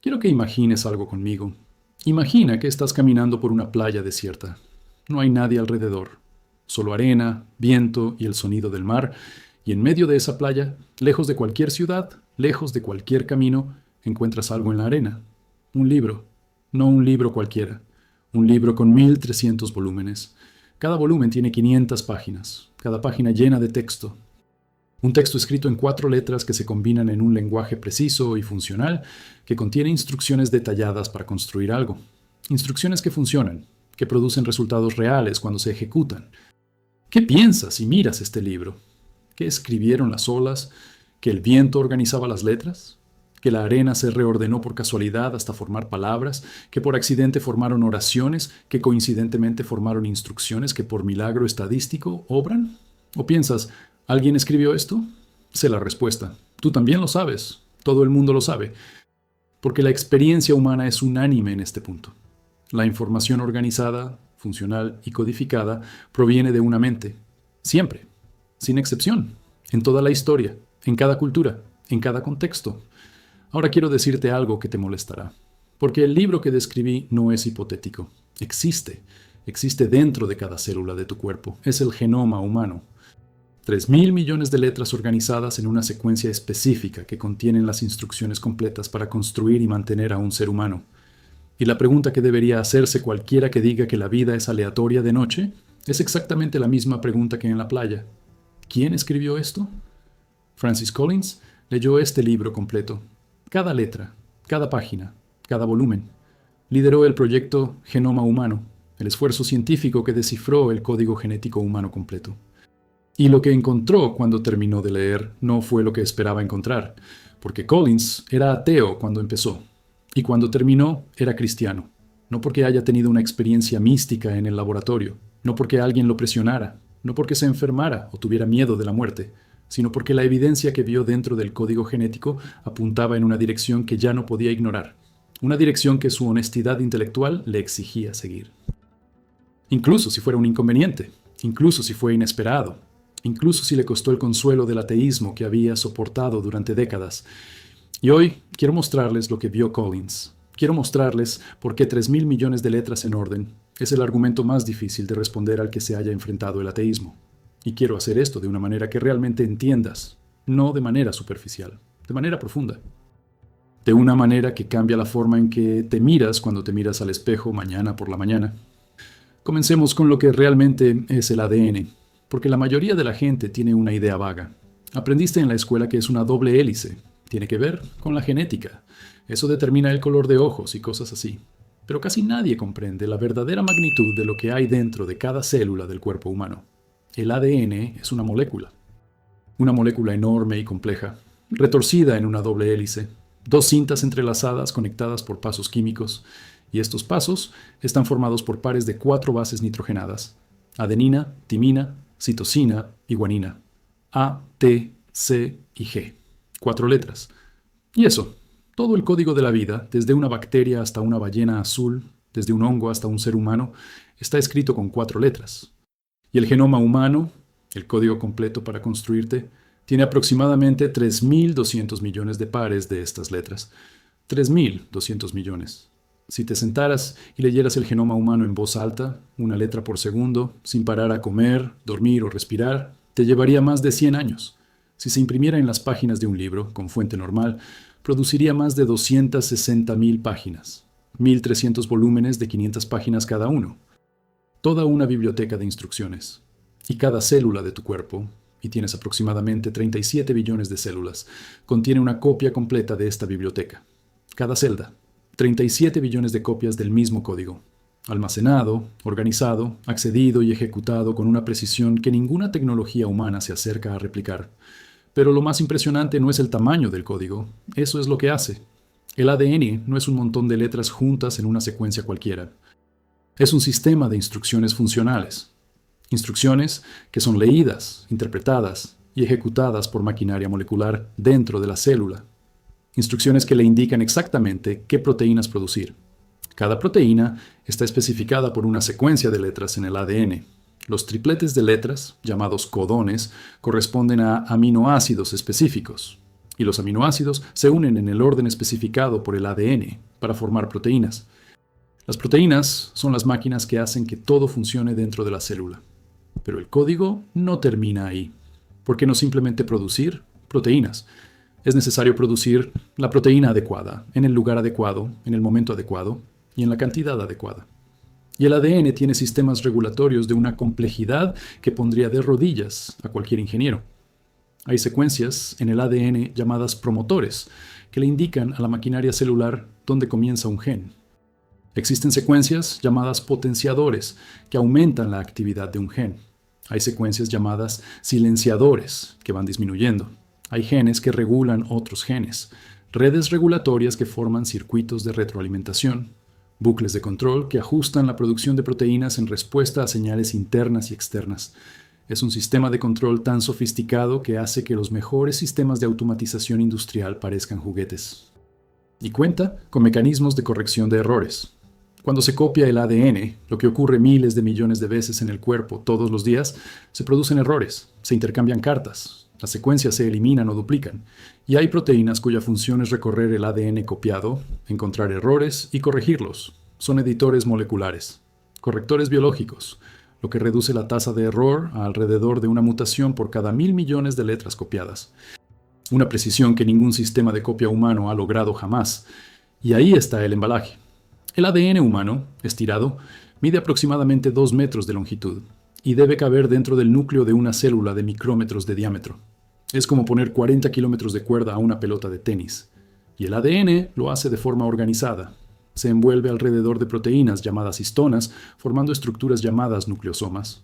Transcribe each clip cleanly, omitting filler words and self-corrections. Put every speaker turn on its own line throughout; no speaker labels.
Quiero que imagines algo conmigo. Imagina que estás caminando por una playa desierta. No hay nadie alrededor. Solo arena, viento y el sonido del mar. Y en medio de esa playa, lejos de cualquier ciudad, lejos de cualquier camino, encuentras algo en la arena. Un libro. No un libro cualquiera. Un libro con 1300 volúmenes. Cada volumen tiene 500 páginas. Cada página llena de texto. Un texto escrito en 4 letras que se combinan en un lenguaje preciso y funcional que contiene instrucciones detalladas para construir algo. Instrucciones que funcionan, que producen resultados reales cuando se ejecutan. ¿Qué piensas si miras este libro? ¿Que escribieron las olas? ¿Que el viento organizaba las letras? ¿Que la arena se reordenó por casualidad hasta formar palabras? ¿Que por accidente formaron oraciones? ¿Que coincidentemente formaron instrucciones que por milagro estadístico obran? ¿O piensas, ¿alguien escribió esto? Sé la respuesta. Tú también lo sabes. Todo el mundo lo sabe. Porque la experiencia humana es unánime en este punto. La información organizada, funcional y codificada proviene de una mente. Siempre. Sin excepción. En toda la historia. En cada cultura. En cada contexto. Ahora quiero decirte algo que te molestará. Porque el libro que describí no es hipotético. Existe. Existe dentro de cada célula de tu cuerpo. Es el genoma humano. 3.000 millones de letras organizadas en una secuencia específica que contienen las instrucciones completas para construir y mantener a un ser humano. Y la pregunta que debería hacerse cualquiera que diga que la vida es aleatoria de noche es exactamente la misma pregunta que en la playa. ¿Quién escribió esto? Francis Collins leyó este libro completo. Cada letra, cada página, cada volumen. Lideró el proyecto Genoma Humano, el esfuerzo científico que descifró el código genético humano completo. Y lo que encontró cuando terminó de leer no fue lo que esperaba encontrar, porque Collins era ateo cuando empezó, y cuando terminó era cristiano, no porque haya tenido una experiencia mística en el laboratorio, no porque alguien lo presionara, no porque se enfermara o tuviera miedo de la muerte, sino porque la evidencia que vio dentro del código genético apuntaba en una dirección que ya no podía ignorar, una dirección que su honestidad intelectual le exigía seguir. Incluso si fuera un inconveniente, incluso si fue inesperado, incluso si le costó el consuelo del ateísmo que había soportado durante décadas. Y hoy quiero mostrarles lo que vio Collins. Quiero mostrarles por qué 3.000 millones de letras en orden es el argumento más difícil de responder al que se haya enfrentado el ateísmo. Y quiero hacer esto de una manera que realmente entiendas, no de manera superficial, de manera profunda. De una manera que cambia la forma en que te miras cuando te miras al espejo mañana por la mañana. Comencemos con lo que realmente es el ADN. Porque la mayoría de la gente tiene una idea vaga. Aprendiste en la escuela que es una doble hélice. Tiene que ver con la genética. Eso determina el color de ojos y cosas así. Pero casi nadie comprende la verdadera magnitud de lo que hay dentro de cada célula del cuerpo humano. El ADN es una molécula. Una molécula enorme y compleja, retorcida en una doble hélice. 2 cintas entrelazadas conectadas por pasos químicos. Y estos pasos están formados por pares de 4 bases nitrogenadas. Adenina, timina, citosina y guanina. A, T, C y G. 4 letras. Y eso, todo el código de la vida, desde una bacteria hasta una ballena azul, desde un hongo hasta un ser humano, está escrito con 4 letras. Y el genoma humano, el código completo para construirte, tiene aproximadamente 3.200 millones de pares de estas letras. 3.200 millones. Si te sentaras y leyeras el genoma humano en voz alta, una letra por segundo, sin parar a comer, dormir o respirar, te llevaría más de 100 años. Si se imprimiera en las páginas de un libro, con fuente normal, produciría más de 260.000 páginas, 1.300 volúmenes de 500 páginas cada uno. Toda una biblioteca de instrucciones. Y cada célula de tu cuerpo, y tienes aproximadamente 37 billones de células, contiene una copia completa de esta biblioteca. Cada celda. 37 billones de copias del mismo código, almacenado, organizado, accedido y ejecutado con una precisión que ninguna tecnología humana se acerca a replicar. Pero lo más impresionante no es el tamaño del código, eso es lo que hace. El ADN no es un montón de letras juntas en una secuencia cualquiera. Es un sistema de instrucciones funcionales. Instrucciones que son leídas, interpretadas y ejecutadas por maquinaria molecular dentro de la célula. Instrucciones que le indican exactamente qué proteínas producir. Cada proteína está especificada por una secuencia de letras en el ADN. Los tripletes de letras, llamados codones, corresponden a aminoácidos específicos. y los aminoácidos se unen en el orden especificado por el ADN para formar proteínas. Las proteínas son las máquinas que hacen que todo funcione dentro de la célula. Pero el código no termina ahí. ¿Por qué no simplemente producir proteínas? Es necesario producir la proteína adecuada, en el lugar adecuado, en el momento adecuado y en la cantidad adecuada. Y el ADN tiene sistemas regulatorios de una complejidad que pondría de rodillas a cualquier ingeniero. Hay secuencias en el ADN llamadas promotores, que le indican a la maquinaria celular dónde comienza un gen. Existen secuencias llamadas potenciadores, que aumentan la actividad de un gen. Hay secuencias llamadas silenciadores, que van disminuyendo. Hay genes que regulan otros genes, redes regulatorias que forman circuitos de retroalimentación, bucles de control que ajustan la producción de proteínas en respuesta a señales internas y externas. Es un sistema de control tan sofisticado que hace que los mejores sistemas de automatización industrial parezcan juguetes. Y cuenta con mecanismos de corrección de errores. Cuando se copia el ADN, lo que ocurre miles de millones de veces en el cuerpo todos los días, se producen errores, se intercambian cartas, las secuencias se eliminan o duplican, y hay proteínas cuya función es recorrer el ADN copiado, encontrar errores y corregirlos. Son editores moleculares, correctores biológicos, lo que reduce la tasa de error a alrededor de una mutación por cada 1.000 millones de letras copiadas. Una precisión que ningún sistema de copia humano ha logrado jamás. Y ahí está el embalaje. El ADN humano, estirado, mide aproximadamente 2 metros de longitud y debe caber dentro del núcleo de una célula de micrómetros de diámetro. Es como poner 40 kilómetros de cuerda a una pelota de tenis. Y el ADN lo hace de forma organizada. Se envuelve alrededor de proteínas llamadas histonas, formando estructuras llamadas nucleosomas.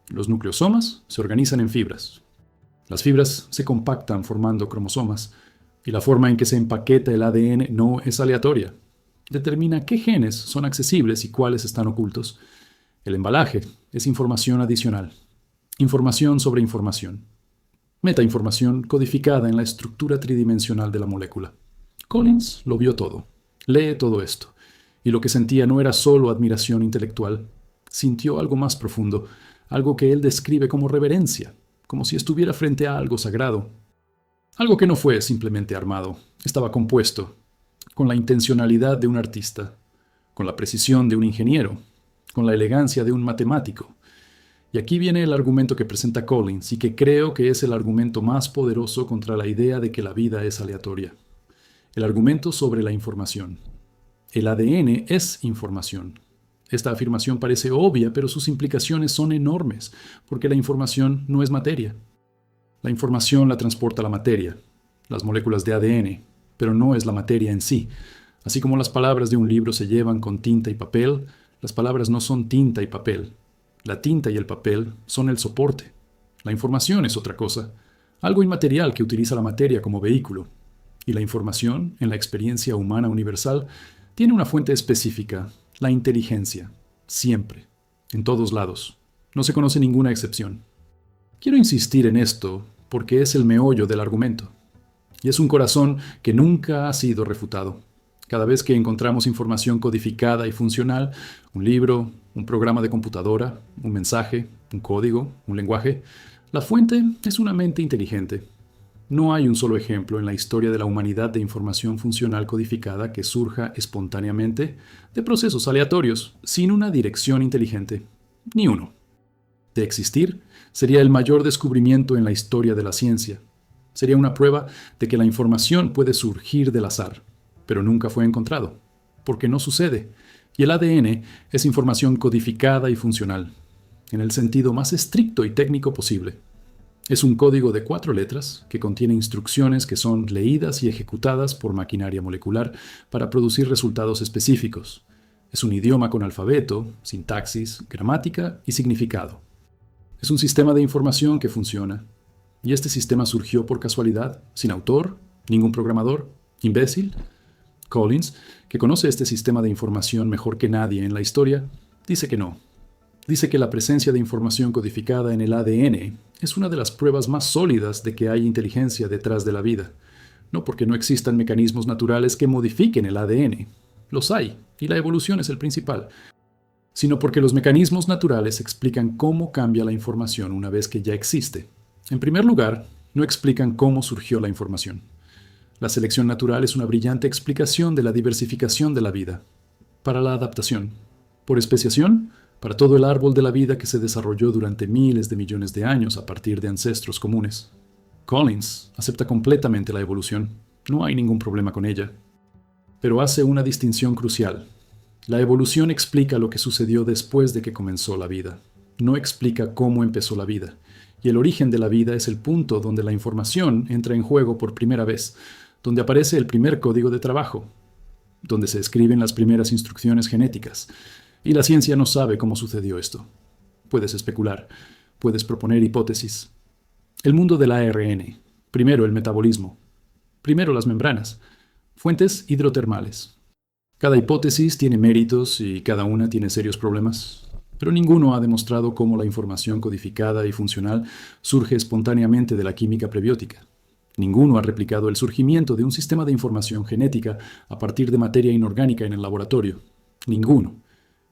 Los nucleosomas se organizan en fibras. Las fibras se compactan formando cromosomas, y la forma en que se empaqueta el ADN no es aleatoria. Determina qué genes son accesibles y cuáles están ocultos. El embalaje es información adicional. Información sobre información. Metainformación codificada en la estructura tridimensional de la molécula. Collins lo vio todo. Lee todo esto. Y lo que sentía no era solo admiración intelectual. Sintió algo más profundo, algo que él describe como reverencia, como si estuviera frente a algo sagrado. Algo que no fue simplemente armado, estaba compuesto, con la intencionalidad de un artista, con la precisión de un ingeniero, con la elegancia de un matemático. Y aquí viene el argumento que presenta Collins y que creo que es el argumento más poderoso contra la idea de que la vida es aleatoria. El argumento sobre la información. El ADN es información. Esta afirmación parece obvia, pero sus implicaciones son enormes, porque la información no es materia. La información la transporta la materia, las moléculas de ADN, pero no es la materia en sí. Así como las palabras de un libro se llevan con tinta y papel, las palabras no son tinta y papel. La tinta y el papel son el soporte. La información es otra cosa, algo inmaterial que utiliza la materia como vehículo. Y la información, en la experiencia humana universal, tiene una fuente específica, la inteligencia, siempre, en todos lados. No se conoce ninguna excepción. Quiero insistir en esto porque es el meollo del argumento. Y es un corazón que nunca ha sido refutado. Cada vez que encontramos información codificada y funcional, un libro, un programa de computadora, un mensaje, un código, un lenguaje, la fuente es una mente inteligente. No hay un solo ejemplo en la historia de la humanidad de información funcional codificada que surja espontáneamente de procesos aleatorios, sin una dirección inteligente. Ni uno. De existir, sería el mayor descubrimiento en la historia de la ciencia. Sería una prueba de que la información puede surgir del azar, pero nunca fue encontrado, porque no sucede, y el ADN es información codificada y funcional, en el sentido más estricto y técnico posible. Es un código de 4 letras que contiene instrucciones que son leídas y ejecutadas por maquinaria molecular para producir resultados específicos. Es un idioma con alfabeto, sintaxis, gramática y significado. Es un sistema de información que funciona. Y este sistema surgió por casualidad, sin autor, ningún programador, imbécil. Collins, que conoce este sistema de información mejor que nadie en la historia, dice que no. Dice que la presencia de información codificada en el ADN es una de las pruebas más sólidas de que hay inteligencia detrás de la vida. No porque no existan mecanismos naturales que modifiquen el ADN. Los hay, y la evolución es el principal. Sino porque los mecanismos naturales explican cómo cambia la información una vez que ya existe. En primer lugar, no explican cómo surgió la información. La selección natural es una brillante explicación de la diversificación de la vida. Para la adaptación. Por especiación, para todo el árbol de la vida que se desarrolló durante miles de millones de años a partir de ancestros comunes. Collins acepta completamente la evolución. No hay ningún problema con ella. Pero hace una distinción crucial. La evolución explica lo que sucedió después de que comenzó la vida. No explica cómo empezó la vida. Y el origen de la vida es el punto donde la información entra en juego por primera vez, donde aparece el primer código de trabajo, donde se escriben las primeras instrucciones genéticas. Y la ciencia no sabe cómo sucedió esto. Puedes especular, puedes proponer hipótesis. El mundo del ARN. Primero el metabolismo. Primero las membranas. Fuentes hidrotermales. Cada hipótesis tiene méritos y cada una tiene serios problemas, pero ninguno ha demostrado cómo la información codificada y funcional surge espontáneamente de la química prebiótica. Ninguno ha replicado el surgimiento de un sistema de información genética a partir de materia inorgánica en el laboratorio. Ninguno.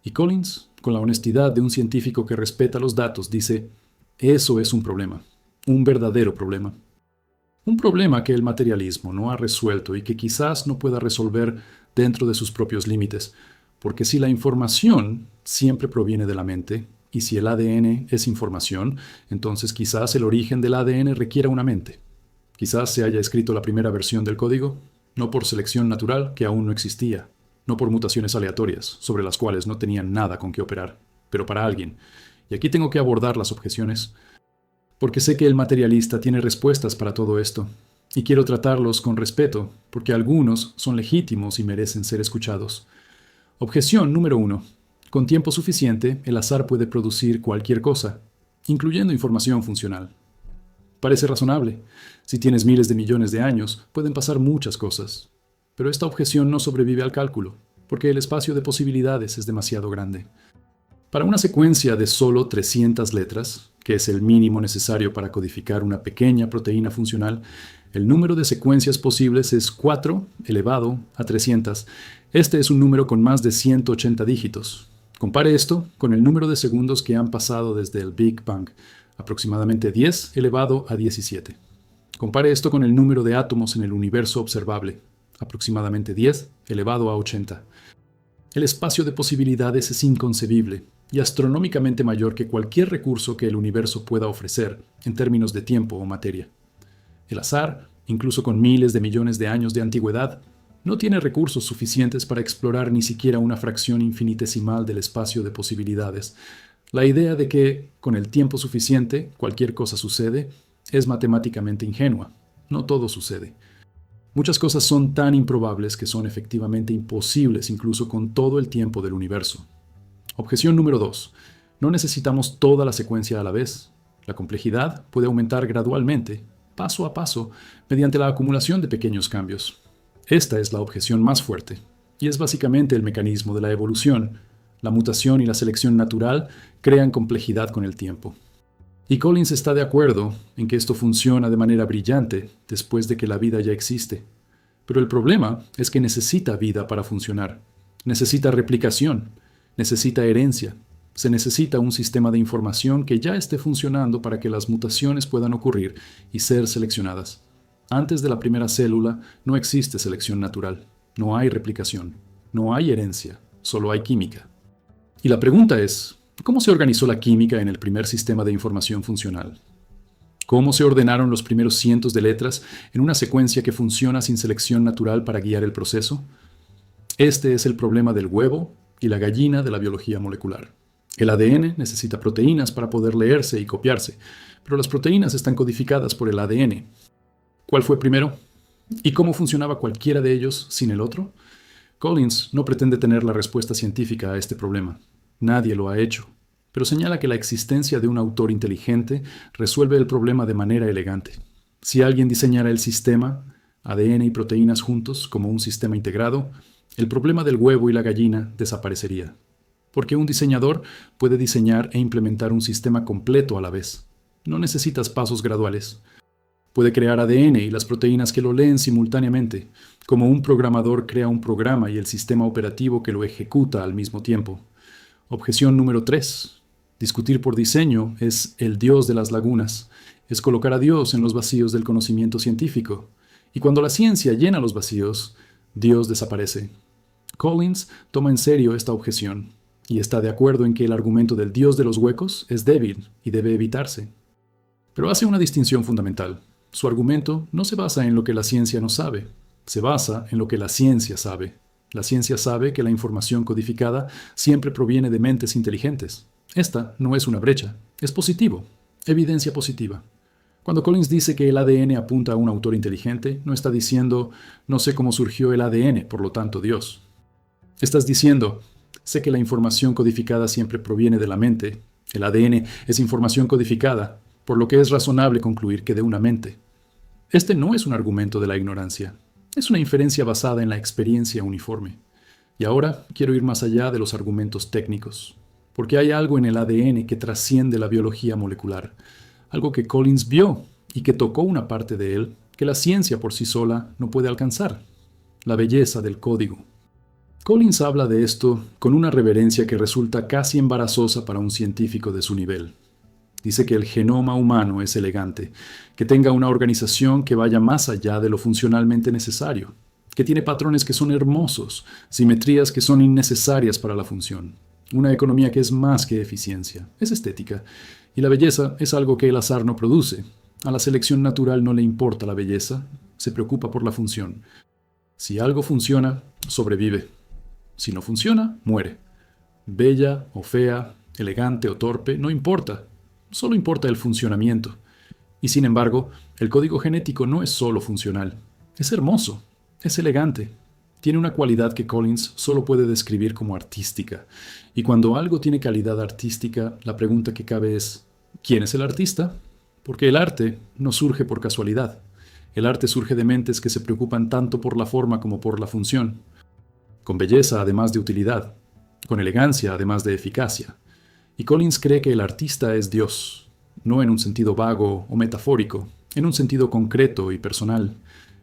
Y Collins, con la honestidad de un científico que respeta los datos, dice, eso es un problema, un verdadero problema. Un problema que el materialismo no ha resuelto y que quizás no pueda resolver dentro de sus propios límites, porque si la información siempre proviene de la mente, y si el ADN es información, entonces quizás el origen del ADN requiera una mente. Quizás se haya escrito la primera versión del código, no por selección natural, que aún no existía, no por mutaciones aleatorias, sobre las cuales no tenían nada con qué operar, pero para alguien. Y aquí tengo que abordar las objeciones, porque sé que el materialista tiene respuestas para todo esto, y quiero tratarlos con respeto, porque algunos son legítimos y merecen ser escuchados. Objeción número 1. Con tiempo suficiente, el azar puede producir cualquier cosa, incluyendo información funcional. Parece razonable. Si tienes miles de millones de años, pueden pasar muchas cosas. Pero esta objeción no sobrevive al cálculo, porque el espacio de posibilidades es demasiado grande. Para una secuencia de solo 300 letras, que es el mínimo necesario para codificar una pequeña proteína funcional, el número de secuencias posibles es 4 elevado a 300. Este es un número con más de 180 dígitos. Compare esto con el número de segundos que han pasado desde el Big Bang, aproximadamente 10 elevado a 17. Compare esto con el número de átomos en el universo observable, aproximadamente 10 elevado a 80. El espacio de posibilidades es inconcebible y astronómicamente mayor que cualquier recurso que el universo pueda ofrecer en términos de tiempo o materia. El azar, incluso con miles de millones de años de antigüedad, no tiene recursos suficientes para explorar ni siquiera una fracción infinitesimal del espacio de posibilidades. La idea de que, con el tiempo suficiente, cualquier cosa sucede, es matemáticamente ingenua. No todo sucede. Muchas cosas son tan improbables que son efectivamente imposibles incluso con todo el tiempo del universo. Objeción número 2. No necesitamos toda la secuencia a la vez. La complejidad puede aumentar gradualmente, paso a paso, mediante la acumulación de pequeños cambios. Esta es la objeción más fuerte, y es básicamente el mecanismo de la evolución. La mutación y la selección natural crean complejidad con el tiempo. Y Collins está de acuerdo en que esto funciona de manera brillante después de que la vida ya existe. Pero el problema es que necesita vida para funcionar. Necesita replicación. Necesita herencia. Se necesita un sistema de información que ya esté funcionando para que las mutaciones puedan ocurrir y ser seleccionadas. Antes de la primera célula no existe selección natural. No hay replicación. No hay herencia. Solo hay química. Y la pregunta es, ¿cómo se organizó la química en el primer sistema de información funcional? ¿Cómo se ordenaron los primeros cientos de letras en una secuencia que funciona sin selección natural para guiar el proceso? Este es el problema del huevo y la gallina de la biología molecular. El ADN necesita proteínas para poder leerse y copiarse, pero las proteínas están codificadas por el ADN. ¿Cuál fue primero? ¿Y cómo funcionaba cualquiera de ellos sin el otro? Collins no pretende tener la respuesta científica a este problema. Nadie lo ha hecho, pero señala que la existencia de un autor inteligente resuelve el problema de manera elegante. Si alguien diseñara el sistema, ADN y proteínas juntos, como un sistema integrado, el problema del huevo y la gallina desaparecería. Porque un diseñador puede diseñar e implementar un sistema completo a la vez. No necesitas pasos graduales. Puede crear ADN y las proteínas que lo leen simultáneamente, como un programador crea un programa y el sistema operativo que lo ejecuta al mismo tiempo. Objeción número 3. Discutir por diseño es el Dios de las lagunas. Es colocar a Dios en los vacíos del conocimiento científico. Y cuando la ciencia llena los vacíos, Dios desaparece. Collins toma en serio esta objeción y está de acuerdo en que el argumento del Dios de los huecos es débil y debe evitarse. Pero hace una distinción fundamental. Su argumento no se basa en lo que la ciencia no sabe, se basa en lo que la ciencia sabe. La ciencia sabe que la información codificada siempre proviene de mentes inteligentes. Esta no es una brecha, es positivo, evidencia positiva. Cuando Collins dice que el ADN apunta a un autor inteligente, no está diciendo no sé cómo surgió el ADN, por lo tanto Dios. Estás diciendo, sé que la información codificada siempre proviene de la mente. El ADN es información codificada, por lo que es razonable concluir que de una mente. Este no es un argumento de la ignorancia, es una inferencia basada en la experiencia uniforme. Y ahora quiero ir más allá de los argumentos técnicos, porque hay algo en el ADN que trasciende la biología molecular, algo que Collins vio y que tocó una parte de él que la ciencia por sí sola no puede alcanzar, la belleza del código. Collins habla de esto con una reverencia que resulta casi embarazosa para un científico de su nivel. Dice que el genoma humano es elegante, que tenga una organización que vaya más allá de lo funcionalmente necesario, que tiene patrones que son hermosos, simetrías que son innecesarias para la función, una economía que es más que eficiencia, es estética, y la belleza es algo que el azar no produce. A la selección natural no le importa la belleza, se preocupa por la función. Si algo funciona, sobrevive. Si no funciona, muere. Bella o fea, elegante o torpe, no importa. Solo importa el funcionamiento. Y sin embargo, el código genético no es solo funcional. Es hermoso, es elegante. Tiene una cualidad que Collins solo puede describir como artística. Y cuando algo tiene calidad artística, la pregunta que cabe es, ¿quién es el artista? Porque el arte no surge por casualidad. El arte surge de mentes que se preocupan tanto por la forma como por la función. Con belleza además de utilidad. Con elegancia además de eficacia. Y Collins cree que el artista es Dios, no en un sentido vago o metafórico, en un sentido concreto y personal.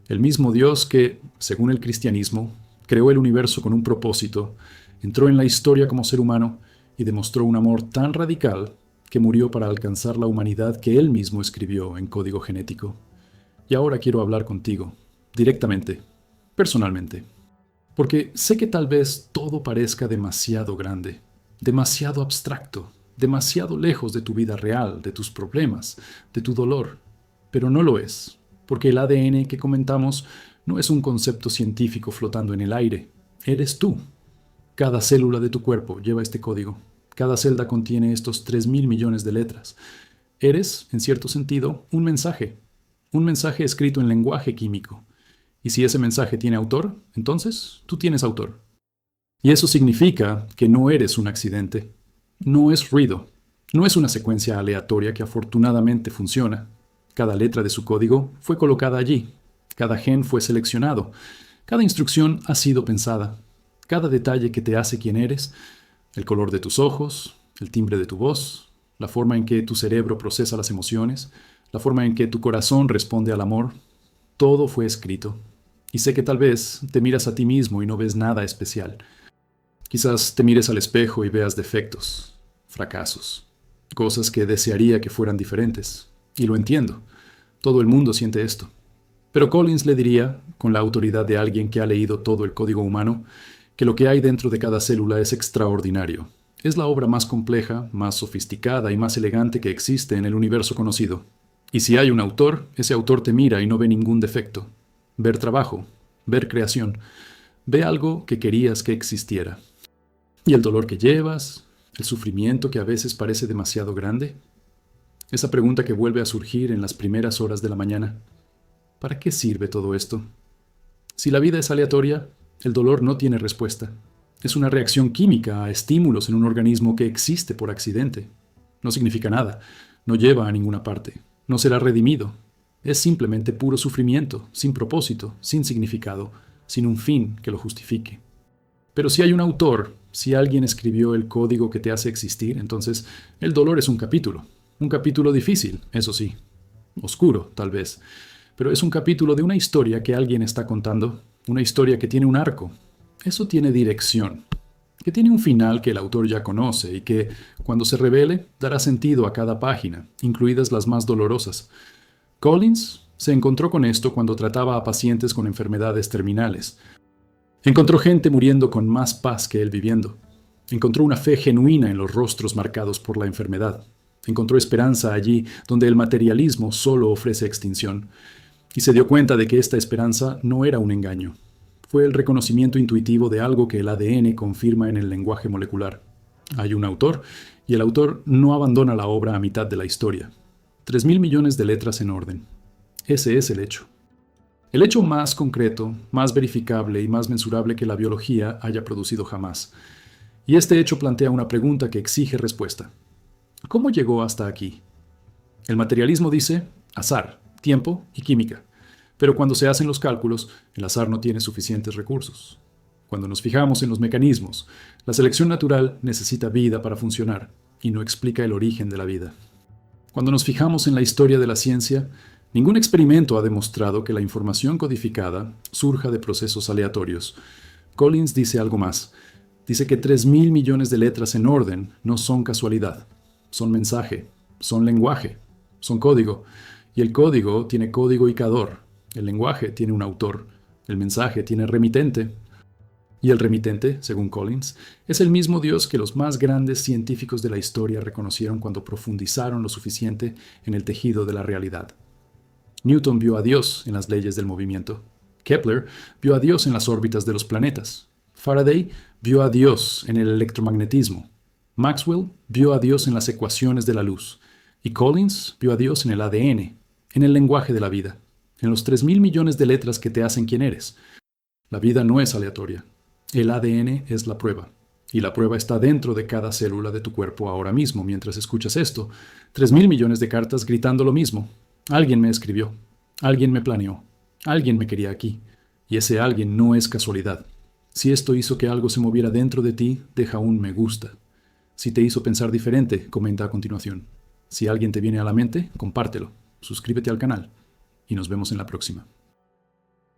El mismo Dios que, según el cristianismo, creó el universo con un propósito, entró en la historia como ser humano y demostró un amor tan radical que murió para alcanzar la humanidad que él mismo escribió en código genético. Y ahora quiero hablar contigo, directamente, personalmente, porque sé que tal vez todo parezca demasiado grande, demasiado abstracto, demasiado lejos de tu vida real, de tus problemas, de tu dolor, pero no lo es. Porque el ADN que comentamos no es un concepto científico flotando en el aire. Eres tú. Cada célula de tu cuerpo lleva este código. Cada celda contiene estos 3.000 millones de letras. Eres, en cierto sentido, un mensaje escrito en lenguaje químico. Y si ese mensaje tiene autor, entonces tú tienes autor. Y eso significa que no eres un accidente. No es ruido. No es una secuencia aleatoria que afortunadamente funciona. Cada letra de su código fue colocada allí. Cada gen fue seleccionado. Cada instrucción ha sido pensada. Cada detalle que te hace quien eres, el color de tus ojos, el timbre de tu voz, la forma en que tu cerebro procesa las emociones, la forma en que tu corazón responde al amor, todo fue escrito. Y sé que tal vez te miras a ti mismo y no ves nada especial. Quizás te mires al espejo y veas defectos, fracasos, cosas que desearía que fueran diferentes. Y lo entiendo. Todo el mundo siente esto. Pero Collins le diría, con la autoridad de alguien que ha leído todo el código humano, que lo que hay dentro de cada célula es extraordinario. Es la obra más compleja, más sofisticada y más elegante que existe en el universo conocido. Y si hay un autor, ese autor te mira y no ve ningún defecto. Ver trabajo, ver creación, ve algo que querías que existiera. Y el dolor que llevas, el sufrimiento que a veces parece demasiado grande. Esa pregunta que vuelve a surgir en las primeras horas de la mañana. ¿Para qué sirve todo esto? Si la vida es aleatoria, el dolor no tiene respuesta. Es una reacción química a estímulos en un organismo que existe por accidente. No significa nada, no lleva a ninguna parte, no será redimido. Es simplemente puro sufrimiento, sin propósito, sin significado, sin un fin que lo justifique. Pero si hay un autor, si alguien escribió el código que te hace existir, entonces el dolor es un capítulo. Un capítulo difícil, eso sí. Oscuro, tal vez. Pero es un capítulo de una historia que alguien está contando. Una historia que tiene un arco. Eso tiene dirección. Que tiene un final que el autor ya conoce y que, cuando se revele, dará sentido a cada página, incluidas las más dolorosas. Collins Se encontró con esto cuando trataba a pacientes con enfermedades terminales. Encontró gente muriendo con más paz que él viviendo. Encontró una fe genuina en los rostros marcados por la enfermedad. Encontró esperanza allí donde el materialismo solo ofrece extinción. Y se dio cuenta de que esta esperanza no era un engaño. Fue el reconocimiento intuitivo de algo que el ADN confirma en el lenguaje molecular. Hay un autor, y el autor no abandona la obra a mitad de la historia. 3.000 millones de letras en orden. Ese es el hecho. El hecho más concreto, más verificable y más mensurable que la biología haya producido jamás. Y este hecho plantea una pregunta que exige respuesta. ¿Cómo llegó hasta aquí? El materialismo dice azar, tiempo y química. Pero cuando se hacen los cálculos, el azar no tiene suficientes recursos. Cuando nos fijamos en los mecanismos, la selección natural necesita vida para funcionar y no explica el origen de la vida. Cuando nos fijamos en la historia de la ciencia, ningún experimento ha demostrado que la información codificada surja de procesos aleatorios. Collins dice algo más. Dice que 3.000 millones de letras en orden no son casualidad. Son mensaje, son lenguaje, son código. Y el código tiene codificador. El lenguaje tiene un autor. El mensaje tiene remitente. Y el remitente, según Collins, es el mismo Dios que los más grandes científicos de la historia reconocieron cuando profundizaron lo suficiente en el tejido de la realidad. Newton vio a Dios en las leyes del movimiento. Kepler vio a Dios en las órbitas de los planetas. Faraday vio a Dios en el electromagnetismo. Maxwell vio a Dios en las ecuaciones de la luz. Y Collins vio a Dios en el ADN, en el lenguaje de la vida, en los 3.000 millones de letras que te hacen quien eres. La vida no es aleatoria. El ADN es la prueba. Y la prueba está dentro de cada célula de tu cuerpo ahora mismo, mientras escuchas esto. 3.000 millones de cartas gritando lo mismo. Alguien me escribió. Alguien me planeó. Alguien me quería aquí. Y ese alguien no es casualidad. Si esto hizo que algo se moviera dentro de ti, deja un me gusta. Si te hizo pensar diferente, comenta a continuación. Si alguien te viene a la mente, compártelo. Suscríbete al canal. Y nos vemos en la próxima.